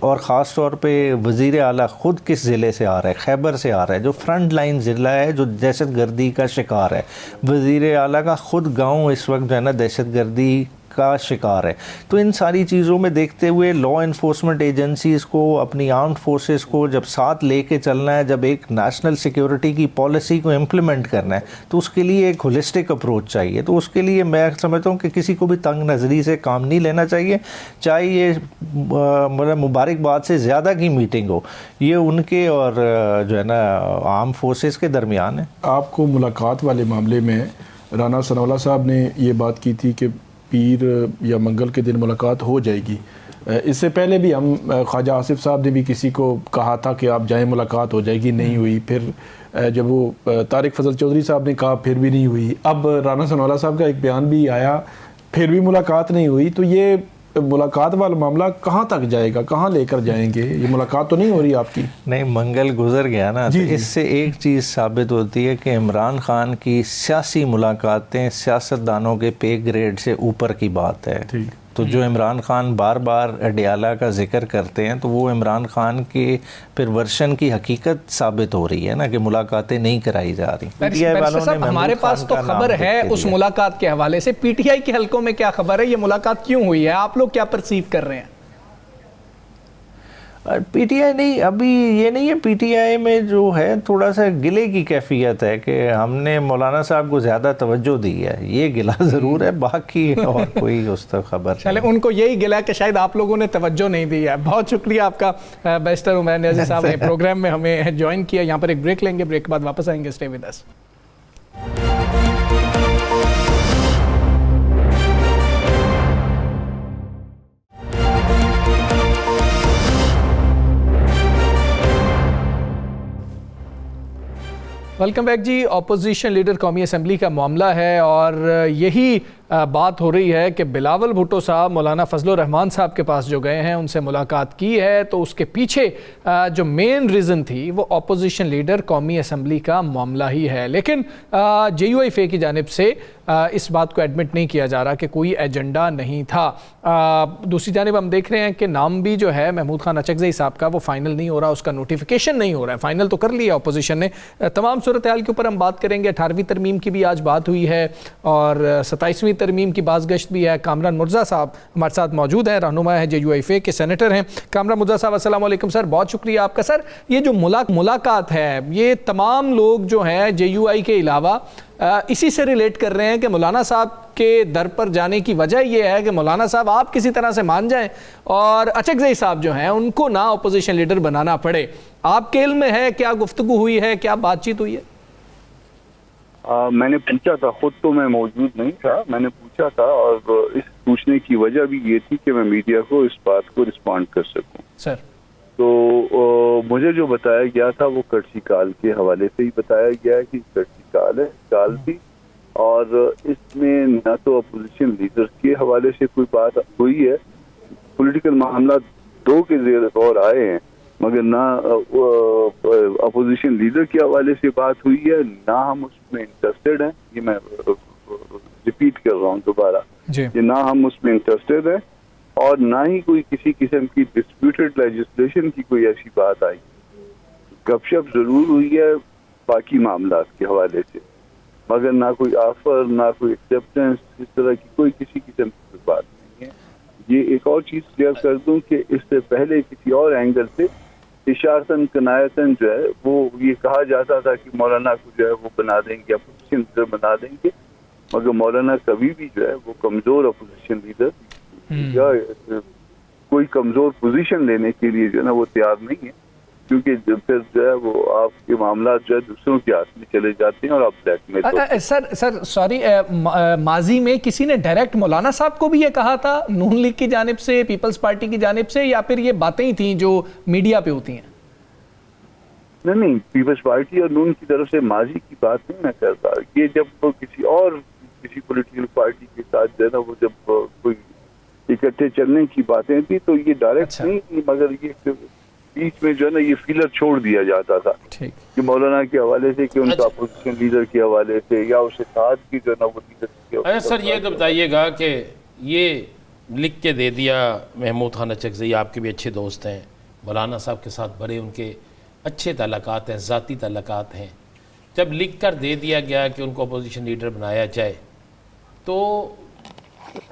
और ख़ास तौर पे वज़ीर आला ख़ुद किस ज़िले से आ रहा है, खैबर से आ रहा है, जो फ्रंट लाइन ज़िला है, जो दहशत गर्दी का शिकार है। वज़ीर आला का ख़ुद गाँव इस वक्त जो है ना दहशत गर्दी का शिकार है। तो इन सारी चीज़ों में देखते हुए लॉ इन्फोर्समेंट एजेंसीज़ को, अपनी आर्म्ड फोर्सेस को जब साथ लेके चलना है, जब एक नेशनल सिक्योरिटी की पॉलिसी को इम्प्लीमेंट करना है, तो उसके लिए एक होलिस्टिक अप्रोच चाहिए। तो उसके लिए मैं समझता हूँ कि किसी को भी तंग नज़री से काम नहीं लेना चाहिए, चाहे ये मतलब मुबारकबाद से ज़्यादा की मीटिंग हो, ये उनके और जो है ना आर्म फोर्सेस के दरमियान है। आपको मुलाकात वाले मामले में राना सनाउल्लाह साहब ने ये बात की थी कि पीर या मंगल के दिन मुलाकात हो जाएगी। इससे पहले भी हम ख्वाजा आसिफ साहब ने भी किसी को कहा था कि आप जाएं, मुलाकात हो जाएगी, नहीं हुई। फिर जब वो तारिक फजल चौधरी साहब ने कहा, फिर भी नहीं हुई। अब राना सनाउल्लाह साहब का एक बयान भी आया, फिर भी मुलाकात नहीं हुई। तो ये मुलाकात वाला मामला कहाँ तक जाएगा, कहाँ लेकर जाएंगे? ये मुलाकात तो नहीं हो रही आपकी? नहीं, मंगल गुजर गया ना। तो इससे एक चीज़ साबित होती है कि इमरान खान की सियासी मुलाकातें सियासतदानों के पे ग्रेड से ऊपर की बात है। तो जो इमरान खान बार बार अडियाला का जिक्र करते हैं, तो वो इमरान खान के फिर वर्शन की हकीकत साबित हो रही है ना कि मुलाकातें नहीं कराई जा रही। पीटीआई वालों ने हमारे पास तो खबर है उस मुलाकात के हवाले से, पीटीआई के हलकों में क्या खबर है, ये मुलाकात क्यों हुई है, आप लोग क्या परसीव कर रहे हैं? पीटीआई नहीं, अभी ये नहीं है। पीटीआई में जो है थोड़ा सा गिले की कैफियत है कि हमने मौलाना साहब को ज़्यादा तवज्जो दी है, ये गिला ज़रूर है, बाकी और कोई उस तक खबर चले उनको यही गिला कि शायद आप लोगों ने तवज्जो नहीं दी है। बहुत शुक्रिया आपका बैरिस्टर उमैर नियाज़ी साहब ने प्रोग्राम में हमें ज्वाइन किया। यहाँ पर एक ब्रेक लेंगे, ब्रेक के बाद वापस आएंगे। Stay with us. Welcome back जी। ऑपोजिशन लीडर कौमी असम्बली का मामला है और यही बात हो रही है कि बिलावल भुट्टो साहब मौलाना फजलुर रहमान साहब के पास जो गए हैं, उनसे मुलाकात की है, तो उसके पीछे जो मेन रीज़न थी वो ऑपोजिशन लीडर कौमी असम्बली का मामला ही है। लेकिन JUIFA की जानिब से इस बात को एडमिट नहीं किया जा रहा कि कोई एजेंडा नहीं था। दूसरी जानिब हम देख रहे हैं कि नाम भी जो है महमूद खान अचकज़ई साहब का वो फाइनल नहीं हो रहा, उसका नोटिफिकेशन नहीं हो रहा है। फाइनल तो कर लिया अपोजिशन ने। तमाम सूरत हाल के ऊपर हम बात करेंगे। 18वीं तरमीम की भी आज बात हुई है और 27वीं तरमीम की बाज़गश्त भी है। कामरान मुर्जा साहब हमारे साथ मौजूद हैं, रहनुमा है JUIFA के सेनेटर हैं। कामरान मुर्जा साहब अस्सलाम वालेकुम सर, बहुत शुक्रिया आपका। सर, ये जो मुलाकात है, ये तमाम लोग जो हैं JUI के अलावा इसी से रिलेट कर रहे हैं कि मौलाना साहब के दर पर जाने की वजह यह है कि मौलाना साहब आप किसी तरह से मान जाएं और अचकज़ई साहब जो हैं उनको ना अपोजिशन लीडर बनाना पड़े। आपके इल्म में है क्या गुफ्तगू हुई है, क्या बातचीत हुई है? मैंने पूछा था, खुद तो मैं मौजूद नहीं था, मैंने पूछा था और इस पूछने की वजह भी ये थी कि मैं मीडिया को इस बात को रिस्पॉन्ड कर सकूं। सर, तो मुझे जो बताया गया था वो कड़छी काल के हवाले से ही बताया गया है कि कड़छी काल है, काल थी, और इसमें न तो अपोजिशन लीडर के हवाले से कोई बात हुई है, पॉलिटिकल मामला दो के ज़ेर गौर आए हैं, मगर ना अपोजिशन लीडर के हवाले से बात हुई है, ना हम उसमें इंटरेस्टेड हैं। ये मैं रिपीट कर रहा हूँ दोबारा, कि ना हम उसमें इंटरेस्टेड हैं और ना ही कोई किसी किस्म की डिस्प्यूटेड लेजिस्लेशन की कोई ऐसी बात आई। गपशप जरूर हुई है बाकी मामला के हवाले से, मगर ना कोई ऑफर, ना कोई एक्सेप्टेंस, इस तरह की कोई किसी किस्म की बात नहीं है। ये एक और चीज क्लियर कर दूं कि इससे पहले किसी और एंगल से इशारतन कनायतन जो है वो ये कहा जाता था कि मौलाना को जो है वो बना देंगे, अपोजिशन लीडर बना देंगे, मगर मौलाना कभी भी जो है वो कमजोर अपोजिशन लीडर या कोई कमजोर पोजीशन लेने के लिए जो है ना वो तैयार नहीं है, क्योंकि फिर जो है वो आपके मामला जो है दूसरों के हाथ में चले जाते हैं और आप ब्लैकमेल। सर सॉरी, माजी में किसी ने डायरेक्ट मौलाना साहब को भी ये कहा था नून लीग की जानिब से, पीपल्स पार्टी की जानिब से, या फिर ये बातें ही थी जो मीडिया पे होती हैं? नहीं, पीपल्स पार्टी और नून की तरफ से माजी की बात नहीं मैं करता। ये जब किसी पॉलिटिकल पार्टी के साथ जो है ना वो जब कोई इकट्ठे चलने की बातें थी तो ये डायरेक्ट नहीं थी, मगर ये बीच में जो है ना ये फीलर छोड़ दिया जाता था कि मौलाना के हवाले से, कि उनका अपोजिशन लीडर के हवाले से या उसके साथ की जो है ना वो लीडर के। अच्छा सर, ये तो बताइएगा कि ये लिख के दे दिया महमूद खान अचकज़ई, आपके भी अच्छे दोस्त हैं, मौलाना साहब के साथ बड़े उनके अच्छे ताल्लुकात हैं, ज़ाती ताल्लुकात हैं, जब लिख कर दे दिया गया कि उनको अपोजिशन लीडर बनाया जाए, तो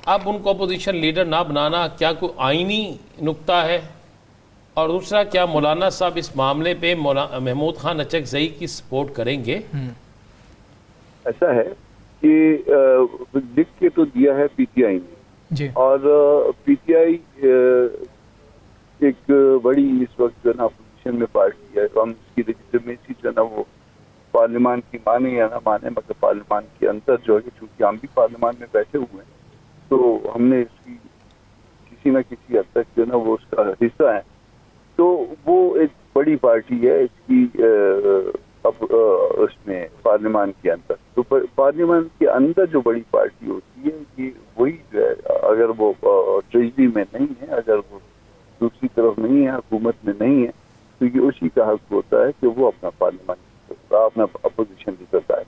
अब उनको अपोजिशन लीडर ना बनाना क्या कोई आइनी नुक्ता है? और दूसरा, क्या मौलाना साहब इस मामले पे महमूद खान अचकज़ई की सपोर्ट करेंगे? ऐसा है कि लिख के तो दिया है पीटीआई ने, और पीटीआई एक बड़ी इस वक्त जो है ना अपोजिशन में पार्टी है, तो हम इसकी लेजिटिमेसी जो है ना वो पार्लियामान की माने या ना माने, मगर पार्लियामान के अंदर जो है, चूंकि हम भी पार्लियामान में बैठे हुए हैं तो हमने इसकी किसी न किसी हद तक जो है ना वो उसका हिस्सा है। तो वो एक बड़ी पार्टी है इसकी उसमें पार्लियामान के अंदर। तो पार्लियामान के अंदर जो बड़ी पार्टी होती है ये वही जो है, अगर वो ट्रेजरी में नहीं है, अगर वो दूसरी तरफ नहीं है, हुकूमत में नहीं है, तो ये उसी का हक होता है कि वो अपना पार्लियामान अपना अपोजिशन लीडर का है।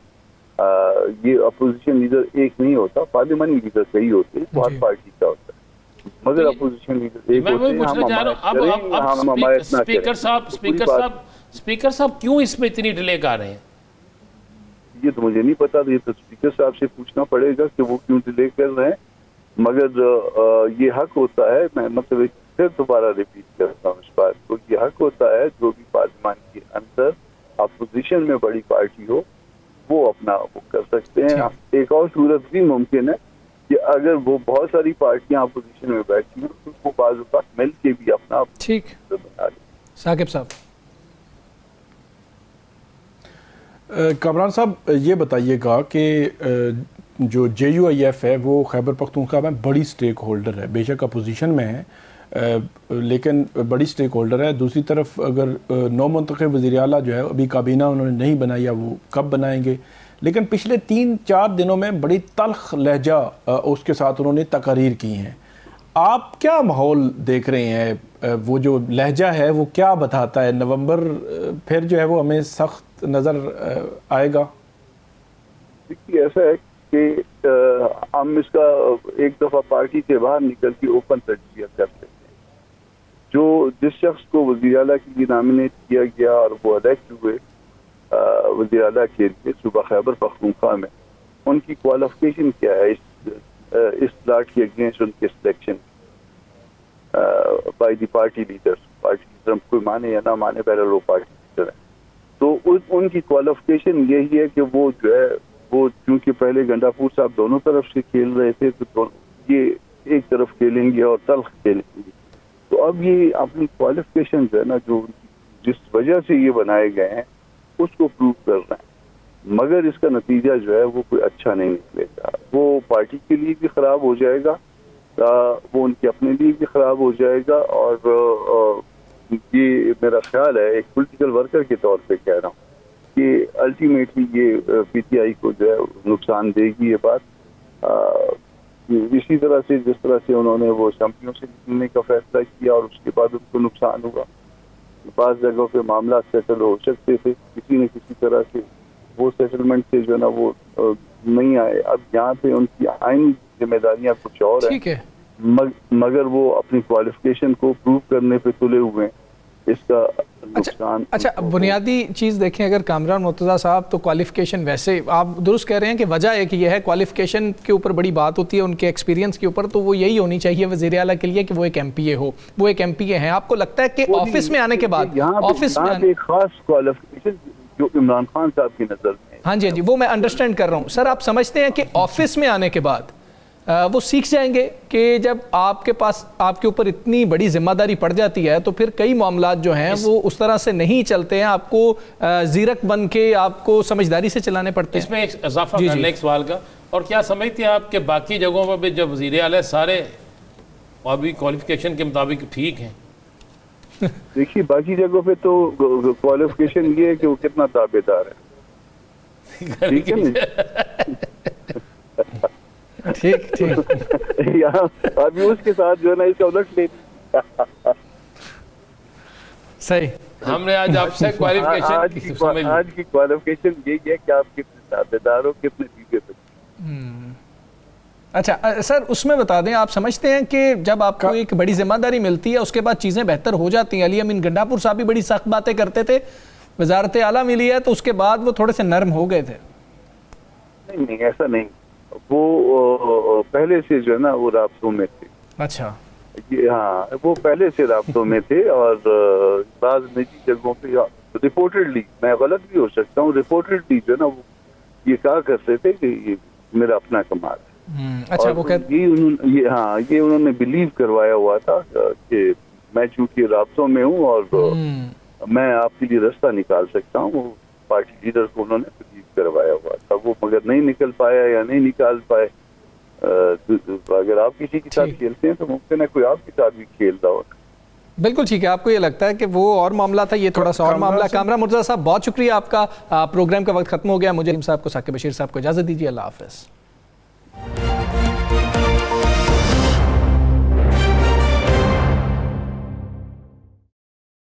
ये अपोजिशन लीडर एक नहीं होता, पार्लियामानी लीडर सही होते हैं, हर पार्टी का होता है, मगर अपोजिशन लीडर एक होते हैं। स्पीकर साहब क्यों इसमें इतनी डिले कर रहे हैं? ये तो मुझे नहीं पता, ये तो स्पीकर साहब से पूछना पड़ेगा कि वो क्यों डिले कर रहे हैं, मगर ये हक होता है। मैं मतलब फिर दोबारा रिपीट करता हूँ इस बात को, ये हक होता है जो भी पार्लियामान के अंदर अपोजिशन में बड़ी पार्टी हो वो अपना वो कर सकते हैं। एक और सूरत भी मुमकिन है कि अगर वो बहुत सारी पार्टियां अपोजिशन में बैठी हैं तो वो बाज़ औक़ात मिल के भी अपना बना लें। साकिब साहब, कामरान साहब ये बताइएगा कि जो JUIF है वो खैबर पख्तूनख्वा में बड़ी स्टेक होल्डर है, बेशक अपोजिशन में है लेकिन बड़ी स्टेक होल्डर है। दूसरी तरफ अगर नौ मुंतखब वज़ीर आला जो है अभी काबीना उन्होंने नहीं बनाया, वो कब बनाएंगे, लेकिन पिछले 3-4 दिनों में बड़ी तल्ख लहजा उसके साथ उन्होंने तकारीर की हैं। आप क्या माहौल देख रहे हैं? वो जो लहजा है वो क्या बताता है? नवंबर फिर जो है वो हमें सख्त नज़र आएगा? देखिए, ऐसा है कि हम इसका एक दफ़ा पार्टी से बाहर निकल के ओपन तजज़िया कर सकते हैं। जो जिस शख्स को वज़ीर आला के लिए नॉमिनेट किया गया और वो इलेक्ट हुए वज़ीर आला के लिए सूबा खैबर पख्तूनख्वा में, उनकी क्वालिफिकेशन क्या है इस प्लाट के अगेंस्ट उनके selection by the party leaders. Party leader कोई माने या ना माने, बहरहाल वो पार्टी लीडर है, तो उनकी क्वालिफिकेशन यही है कि वो जो है वो चूंकि पहले गंडापुर साहब दोनों तरफ से खेल रहे थे, तो ये एक तरफ खेलेंगे और तल्ख खेलेंगे। तो अब ये अपनी क्वालिफिकेशन जो है ना, जो जिस वजह से ये बनाए गए हैं उसको प्रूव कर रहे हैं, मगर इसका नतीजा जो है वो कोई अच्छा नहीं निकलेगा। वो पार्टी के लिए भी ख़राब हो जाएगा, वो उनके अपने लिए भी ख़राब हो जाएगा, और ये मेरा ख्याल है एक पॉलिटिकल वर्कर के तौर पे कह रहा हूँ कि अल्टीमेटली ये PTI को जो है नुकसान देगी ये बात। इसी तरह से जिस तरह से उन्होंने वो असेंबलियों से निकलने का फैसला किया और उसके बाद उनको नुकसान हुआ। बाज़ जगहों पे मामला सेटल हो सकते थे, किसी न किसी तरह से वो सेटलमेंट से जो है ना वो नहीं आए। अब यहाँ पे उनकी आईनी जिम्मेदारियाँ कुछ और हैं, मगर वो अपनी क्वालिफिकेशन को प्रूव करने पे तुले हुए हैं। इसका नुकसान अच्छा बुनियादी चीज़ देखें अगर कामरान मुर्तज़ा साहब, तो क्वालिफिकेशन वैसे आप दुरुस्त कह रहे हैं कि वजह एक ये है, क्वालिफिकेशन के ऊपर बड़ी बात होती है, उनके एक्सपीरियंस के ऊपर, तो वो यही होनी चाहिए वज़ीर आला के लिए कि वो एक MPA हो। वो एक MPA हैं। आपको लगता है कि ऑफिस में आने के बाद ऑफिस में एक खास क्वालिफिकेशन जो इमरान खान साहब की नज़र में, हाँ जी वो मैं अंडरस्टैंड कर रहा हूँ सर। आप समझते हैं कि ऑफिस में आने के बाद वो सीख जाएंगे कि जब आपके पास आपके ऊपर इतनी बड़ी जिम्मेदारी पड़ जाती है तो फिर कई मामलात जो हैं वो उस तरह से नहीं चलते हैं, आपको जीरक बन के आपको समझदारी से चलाने पड़ते हैं। इसमें एक इजाफा करने एक सवाल का, और क्या समझते हैं आप कि बाकी जगहों पर भी जब वज़ीर आला सारे अभी क्वालिफिकेशन के मुताबिक ठीक हैं, देखिए बाकी जगहों पे तो क्वालिफिकेशन ये है कि वो कितना ताबेदार है, ठीक है ना। ठीक ठीक। यहाँ अभी उसके साथ जो है ना इसका उलट ले सही। हमने आज आपसे क्वालिफिकेशन आज की क्वालिफिकेशन यही है कि आप कितने ताबेदार हो, कितने चीजें पे। अच्छा सर, उसमें बता दें, आप समझते हैं कि जब आपको एक बड़ी जिम्मेदारी मिलती है उसके बाद चीज़ें बेहतर हो जाती हैं? अली अमीन गंडापुर साहब भी बड़ी सख्त बातें करते थे, वजारत आला मिली है तो उसके बाद वो थोड़े से नरम हो गए थे। नहीं नहीं ऐसा नहीं, वो पहले से जो है ना वो राब्तों में थे। अच्छा। हाँ वो पहले से राब्तों में थे और बाज़ निजी जगहों पे रिपोर्टेडली, मैं गलत भी हो सकता हूँ, रिपोर्टेडली जो है ना वो ये कहा करते थे कि ये मेरा अपना कमाल है। अच्छा, वो ये उन्होंने बिलीव करवाया हुआ था कि मैं चूंकि राब्तों में हूँ और मैं आपके लिए रास्ता निकाल सकता हूँ, वो पार्टी लीडर को उन्होंने बिलीव करवाया हुआ था। वो मगर नहीं निकल पाया या नहीं निकाल पाए। अगर आप किसी के साथ खेलते हैं तो मुमकिन है कोई आपके साथ भी खेल रहा हो। बिल्कुल ठीक है। आपको ये लगता है कि वो और मामला था, ये थोड़ा सा और मामला। कामरान मुर्तज़ा साहब बहुत शुक्रिया आपका, प्रोग्राम का वक्त खत्म हो गया। मुझे साहब को, साकिब बशीर साहब को इजाज़त दीजिए। अल्लाह हाफ़िज़।